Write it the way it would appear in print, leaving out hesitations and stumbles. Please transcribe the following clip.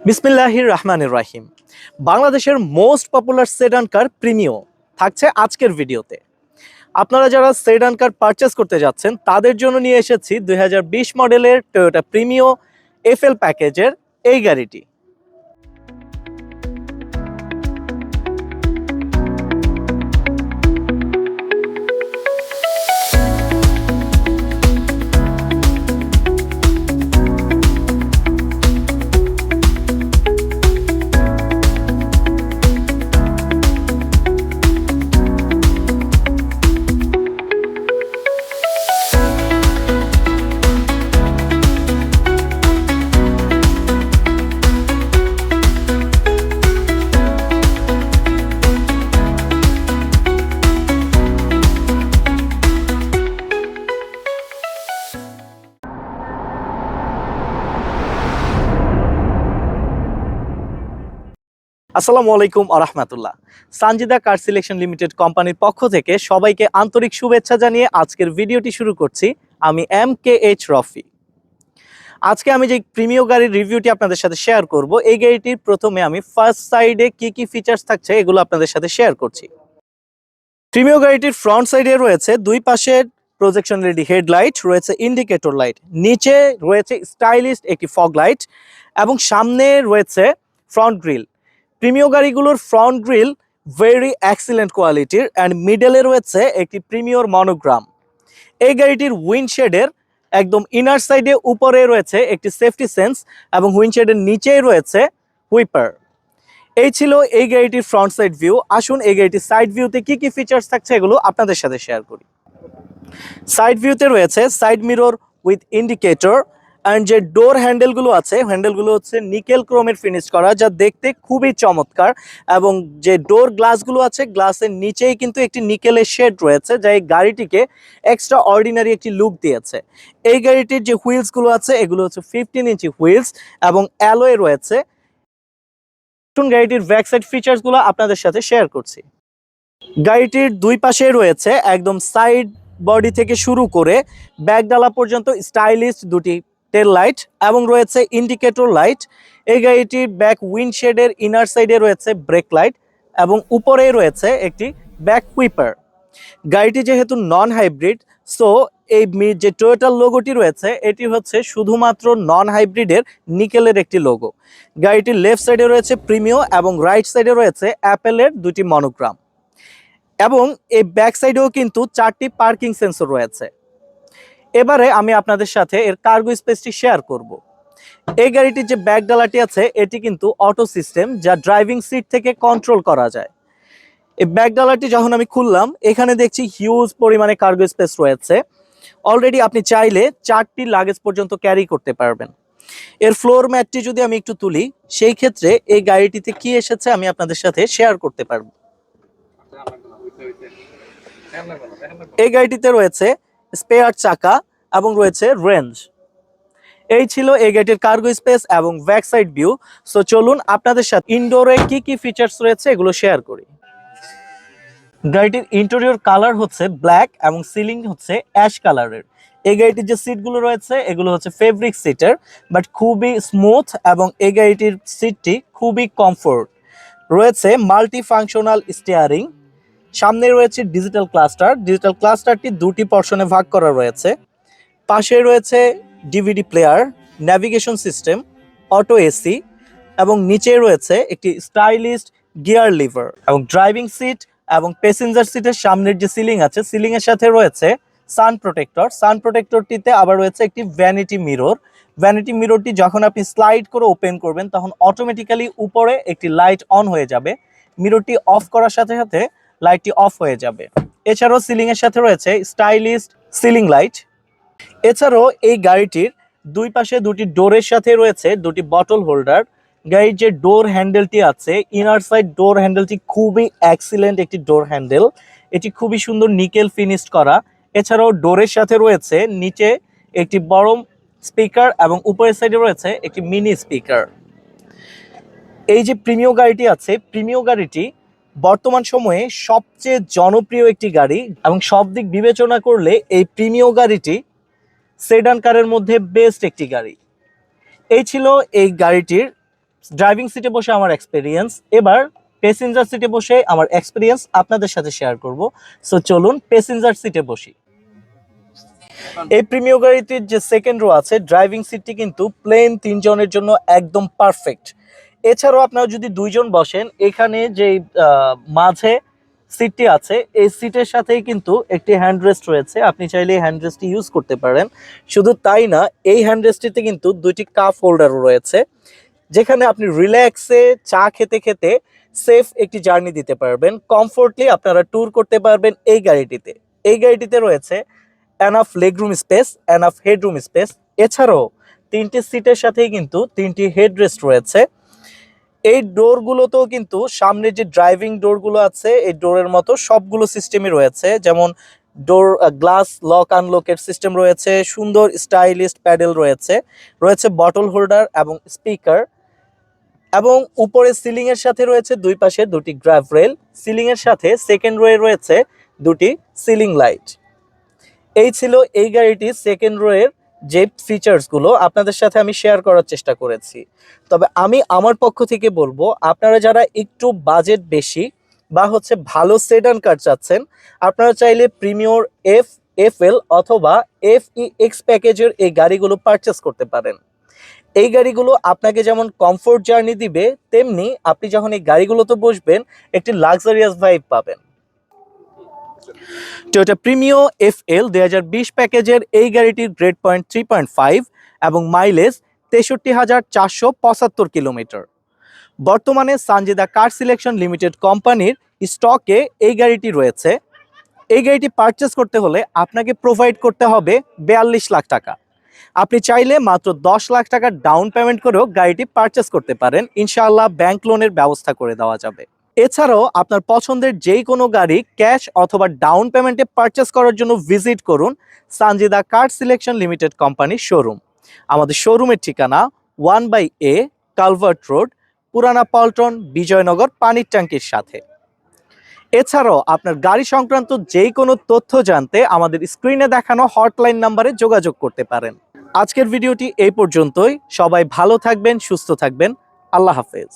বিসমিল্লাহির রহমানির রহিম। বাংলাদেশের মোস্ট পপুলার সেডান কার প্রিমিও থাকছে আজকের ভিডিওতে। আপনারা যারা সেডান কার পারচেস করতে যাচ্ছেন তাদের জন্য নিয়ে এসেছি 2020 মডেলের টয়োটা প্রিমিও এফএল প্যাকেজের এই গাড়িটি। আসসালামু আলাইকুম ওয়া রাহমাতুল্লাহ। সানজিদা কার সিলেকশন লিমিটেড কোম্পানির পক্ষ থেকে সবাইকে আন্তরিক শুভেচ্ছা জানিয়ে আজকের ভিডিওটি শুরু করছি। আমি MKH রফি। আজকে আমি যে প্রিমিও গাড়ির রিভিউটি আপনাদের সাথে শেয়ার করব, এই গাড়িটির প্রথমে আমি ফার্স্ট সাইডে কি ফিচার্স থাকছে এগুলো আপনাদের সাথে শেয়ার করছি। প্রিমিও গাড়িটির ফ্রন্ট সাইডে রয়েছে দুই পাশে প্রজেকশন রেডি হেডলাইট, রয়েছে ইন্ডিকেটর লাইট, নিচে রয়েছে স্টাইলিশ একটি ফগ লাইট এবং সামনে রয়েছে ফ্রন্ট গ্রিল। প্রিমিও গাড়িগুলোর ফ্রন্ট গ্রিল ভেরি এক্সিলেন্ট কোয়ালিটির অ্যান্ড মিডলে রয়েছে একটি প্রিমিওর মনোগ্রাম। এই গাড়িটির উইন্ডশেডের একদম ইনার সাইডে উপরে রয়েছে একটি সেফটি সেন্স এবং উইন্ডশেডের নিচেই রয়েছে হুইপার। এই ছিল এই গাড়িটির ফ্রন্ট সাইড ভিউ। আসুন এই গাড়িটির সাইড ভিউতে কি ফিচার্স থাকছে এগুলো আপনাদের সাথে শেয়ার করি। সাইড ভিউতে রয়েছে side mirror with indicator and যে ডোর হ্যান্ডেলগুলো আছে, হ্যান্ডেলগুলো হচ্ছে নিকেল ক্রোমের ফিনিশ করা, যা দেখতে খুবই চমৎকার। এবং যে ডোর গ্লাসগুলো আছে, গ্লাসের নিচেই কিন্তু একটি নিকেলের শেড রয়েছে, যা এই গাড়িটিকে এক্সট্রা অর্ডিনারি একটি লুক দিয়েছে। এই গাড়িটির যে হুইলসগুলো আছে এগুলো হচ্ছে 15 ইঞ্চি হুইলস এবং অ্যালয় রয়েছে। গাড়িটির ব্যাক সাইড ফিচার্সগুলো আপনাদের সাথে শেয়ার করছি। গাড়িটির দুই পাশে রয়েছে একদম সাইড বডি থেকে শুরু করে ব্যাকডালা পর্যন্ত স্টাইলিশ দুটি টেল লাইট এবং রয়েছে ইন্ডিকেটর লাইট। এই গাড়িটির ব্যাক উইন্ডশেডের ইনার সাইডে রয়েছে ব্রেক লাইট এবং উপরে রয়েছে একটি ব্যাক হুইপার। গাড়িটি যেহেতু নন হাইব্রিড, সো এই যে টয়োটার লোগোটি রয়েছে এটি হচ্ছে শুধুমাত্র নন হাইব্রিডের নিকেলের একটি লোগো। গাড়িটির লেফট সাইডে রয়েছে প্রিমিও এবং রাইট সাইডে রয়েছে অ্যাপেলের দুটি মনোগ্রাম এবং এই ব্যাক সাইডেও কিন্তু 4টি পার্কিং সেন্সর রয়েছে। এবারে আমি আপনাদের সাথে এর কার্গো স্পেসটি শেয়ার করব। এই গাড়িটির যে ব্যাক ডালাটি আছে এটি কিন্তু অটো সিস্টেম, যা ড্রাইভিং সিট থেকে কন্ট্রোল করা যায়। এই ব্যাক ডালাটি যখন আমি খুললাম এখানে দেখছি হিউজ পরিমাণে কার্গো স্পেস রয়েছে। অলরেডি আপনি চাইলে 4টি লাগেজ পর্যন্ত ক্যারি করতে পারবেন। এর ফ্লোর ম্যাটটি যদি আমি একটু তুলি, সেই ক্ষেত্রে এই গাড়িটিতে কি এসেছে আমি আপনাদের সাথে শেয়ার করতে পারবো। এই গাড়িটিতে রয়েছে স্পেয়ার চাকা এবং রয়েছে রেঞ্জ। এই ছিল এই গাড়িটির কার্গো স্পেস এবং ব্যাক সাইড ভিউ। সো চলুন আপনাদের সাথে ইনডোরে কি ফিচার্স রয়েছে এগুলো শেয়ার করি। গাড়িটির ইন্টেরিয়র কালার হচ্ছে ব্ল্যাক এবং সিলিং হচ্ছে অ্যাশ কালারের। এই গাড়িটির যে সিটগুলো রয়েছে এগুলো হচ্ছে ফেব্রিক সিটার, বাট খুবই স্মুথ এবং এই গাড়িটির সিটটি খুবই কমফোর্ট। রয়েছে মাল্টি ফাংশনাল স্টিয়ারিং, সামনে রয়েছে ডিজিটাল ক্লাস্টারটি দুটি পর্শনে ভাগ করা রয়েছে। পাশে রয়েছে DVD player, navigation system, auto AC এবং নিচে রয়েছে একটি স্টাইলিশ গিয়ার লিভার এবং ড্রাইভিং সিট এবং প্যাসেঞ্জার সিটের সামনের যে সিলিং আছে সিলিং এর সাথে রয়েছে সান প্রোটেক্টরটিতে আবার রয়েছে একটি ভ্যানিটি মিররটি যখন আপনি স্লাইড করে ওপেন করবেন তখন অটোমেটিক্যালি উপরে একটি লাইট অন হয়ে যাবে। মিররটি অফ করার সাথে সাথে লাইটটি অফ হয়ে যাবে। এছাড়াও সিলিং এর সাথে রয়েছে স্টাইলিশ সিলিং লাইট। এছাড়াও এই গাড়িটির দুই পাশে দুটি ডোরের সাথে রয়েছে দুটি বটল হোল্ডার। গাড়ির যে ডোর হ্যান্ডেলটি আছে, ইনার সাইড ডোর হ্যান্ডেলটি খুবই এক্সিলেন্ট একটি ডোর হ্যান্ডেল, এটি খুবই সুন্দর নিকেল ফিনিশ করা। এছাড়াও ডোরের সাথে রয়েছে নিচে একটি বড় স্পিকার এবং উপরের সাইডে রয়েছে একটি মিনি স্পিকার। এই যে প্রিমিও গাড়িটি আছে, প্রিমিও গাড়িটি বর্তমান সময়ে সবচেয়ে জনপ্রিয় একটি গাড়ি এবং সব দিক বিবেচনা করলে এই প্রিমিও গাড়িটি সেডান কারের মধ্যে বেস্ট একটি গাড়ি। এই ছিল এই গাড়িটির ড্রাইভিং সিটে বসে আমার এক্সপিরিয়েন্স, এবার প্যাসেঞ্জার সিটে বসে আমার এক্সপিরিয়েন্স আপনাদের সাথে শেয়ার করব। সো চলুন প্যাসেঞ্জার সিটে বসি। এই প্রিমিয় গাড়িটির যে সেকেন্ড রো আছে, ড্রাইভিং সিটটি কিন্তু প্লেন 3 জনের জন্য একদম পারফেক্ট। এছাড়াও আপনারা যদি 2 জন বসেন, এখানে যে মাঝে সিটটি আছে এই সিটের সাথেই কিন্তু একটি হ্যান্ড রেস্ট রয়েছে, আপনি চাইলে এই হ্যান্ড রেস্টটি ইউজ করতে পারেন। শুধু তাই না, এই হ্যান্ড রেস্টটিতে কিন্তু 2টি কাপ হোল্ডারও রয়েছে, যেখানে আপনি রিল্যাক্সে চা খেতে খেতে সেফ একটি জার্নি দিতে পারবেন। কমফোর্টলি আপনারা ট্যুর করতে পারবেন এই গাড়িটিতে। এই গাড়িটিতে রয়েছে enough legroom space, enough headroom space. এছাড়াও 3টি সিটের সাথেই কিন্তু 3টি হেডরেস্ট রয়েছে। এই ডোরগুলোতেও কিন্তু সামনে যে ড্রাইভিং ডোরগুলো আছে এই ডোরের মতো সবগুলো সিস্টেমই রয়েছে, যেমন ডোর গ্লাস লক আনলকের সিস্টেম রয়েছে, সুন্দর স্টাইলিশ প্যাডেল রয়েছে, রয়েছে বটল হোল্ডার এবং স্পিকার, এবং উপরে সিলিং এর সাথে রয়েছে 2 পাশে 2টি গ্র্যাব রেল। সিলিং এর সাথে সেকেন্ড রোয়ে রয়েছে 2টি সিলিং লাইট। এই ছিল এই গাড়িটির সেকেন্ড রোয়ের যে ফিচার্সগুলো আপনাদের সাথে আমি শেয়ার করার চেষ্টা করেছি। তবে আমি আমার পক্ষ থেকে বলবো, আপনারা যারা একটু বাজেট বেশি বা ভালো সেডান কার চাচ্ছেন, আপনারা চাইলে প্রিমিয়র এফএল অথবা এফইএক্স প্যাকেজের এই গাড়িগুলো পারচেস করতে পারেন। এই গাড়িগুলো আপনাকে যেমন কমফোর্ট জার্নি দিবে, তেমনি আপনি যখন এই গাড়িগুলোতে বসবেন একটি লাক্সারিয়াস ভাইব পাবেন। টয়োটা প্রিমিও এফএল 2020 প্যাকেজের এই গাড়িটির গ্রেড পয়েন্ট 3.5 এবং মাইলেজ 63,475 কিলোমিটার। বর্তমানে সানজিদা কার সিলেকশন লিমিটেড কোম্পানির স্টকে এই গাড়িটি রয়েছে। এই গাড়িটি পারচেস করতে হলে আপনাকে প্রোভাইড করতে হবে 42 লাখ টাকা। আপনি চাইলে মাত্র 10 লাখ টাকা ডাউন পেমেন্ট করেও গাড়িটি পারচেস করতে পারেন, ইনশাআল্লাহ ব্যাংক লোনের ব্যবস্থা করে দেওয়া যাবে। এছাড়াও আপনার পছন্দের যেই কোনো গাড়ি ক্যাশ অথবা ডাউন পেমেন্টে পারচেস করার জন্য ভিজিট করুন সানজিদা কার সিলেকশন লিমিটেড কোম্পানির শোরুম। আমাদের শোরুমের ঠিকানা 1/A কালভার্ট রোড, পুরানা পল্টন, বিজয়নগর পানির ট্যাঙ্কির সাথে। এছাড়াও আপনার গাড়ি সংক্রান্ত যেই কোনো তথ্য জানতে আমাদের স্ক্রিনে দেখানো হটলাইন নাম্বারে যোগাযোগ করতে পারেন। আজকের ভিডিওটি এই পর্যন্তই। সবাই ভালো থাকবেন, সুস্থ থাকবেন। আল্লাহ হাফেজ।